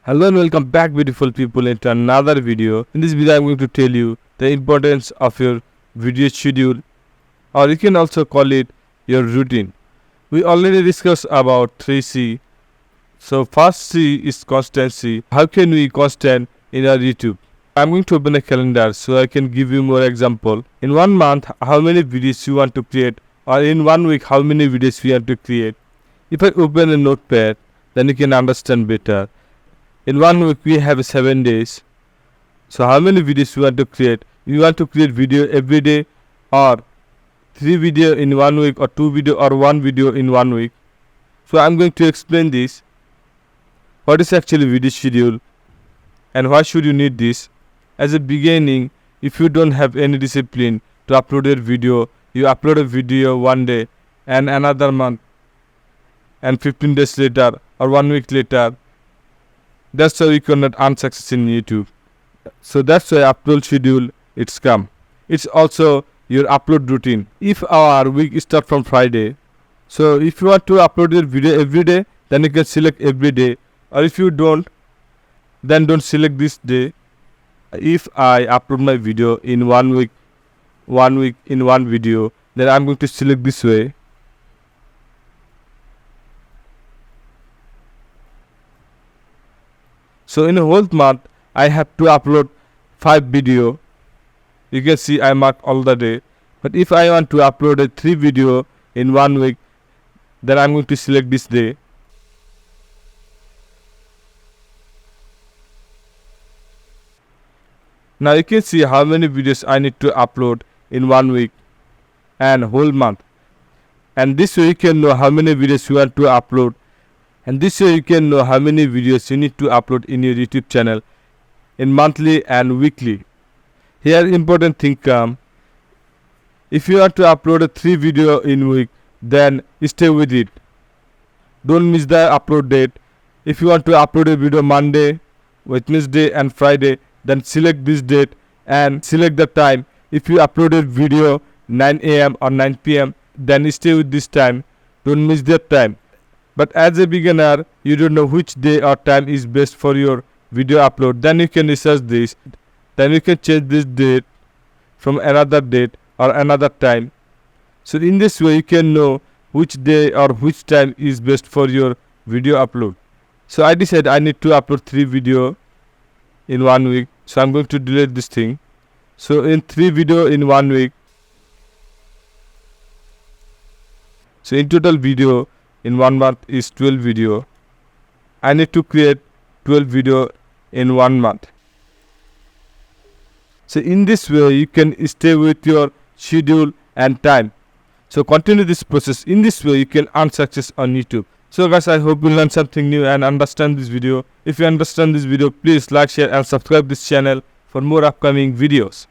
Hello and welcome back beautiful people into another video. In this video I am going to tell you the importance of your video schedule, or you can also call it your routine. We already discussed about 3C. So first C is constancy. How can we constant in our YouTube? I am going to open a calendar so I can give you more example. In 1 month how many videos you want to create, or in 1 week how many videos we want to create. If I open a notepad, then you can understand better. In 1 week we have 7 days. So how many videos you want to create? You want to create video every day, or 3 video in 1 week, or 2 video, or 1 video in 1 week. So I'm going to explain this. What is actually video schedule and why should you need this? As a beginning, if you don't have any discipline to upload your video, you upload a video 1 day and another month and 15 days later or 1 week later. That's why you cannot earn success in YouTube. So that's why upload schedule it's come. It's also your upload routine. If our week start from Friday, so if you want to upload your video every day, then you can select every day. Or if you don't, then don't select this day. If I upload my video in 1 week in 1 video, then I'm going to select this way. So in a whole month, I have to upload 5 video. You can see I mark all the day. But if I want to upload a 3 video in 1 week, then I'm going to select this day. Now you can see how many videos I need to upload in 1 week and whole month. And this way you can know how many videos you want to upload. And this way you can know how many videos you need to upload in your YouTube channel in monthly and weekly. Here important thing come. If you want to upload a 3 video in week, then stay with it. Don't miss the upload date. If you want to upload a video Monday, Wednesday and Friday, then select this date and select the time. If you upload a video 9 AM or 9 PM, then stay with this time. Don't miss that time. But as a beginner, you don't know which day or time is best for your video upload. Then you can research this. Then you can change this date from another date or another time. So in this way, you can know which day or which time is best for your video upload. So I decided I need to upload 3 video in 1 week. So I'm going to delete this thing. So in 3 video in 1 week. So in total video in 1 month is 12 video. I need to create 12 video in 1 month. So in this way you can stay with your schedule and time. So continue this process. In this way you can earn success on YouTube. So guys, I hope you learned something new and understand this video. If you understand this video, please like, share and subscribe this channel for more upcoming videos.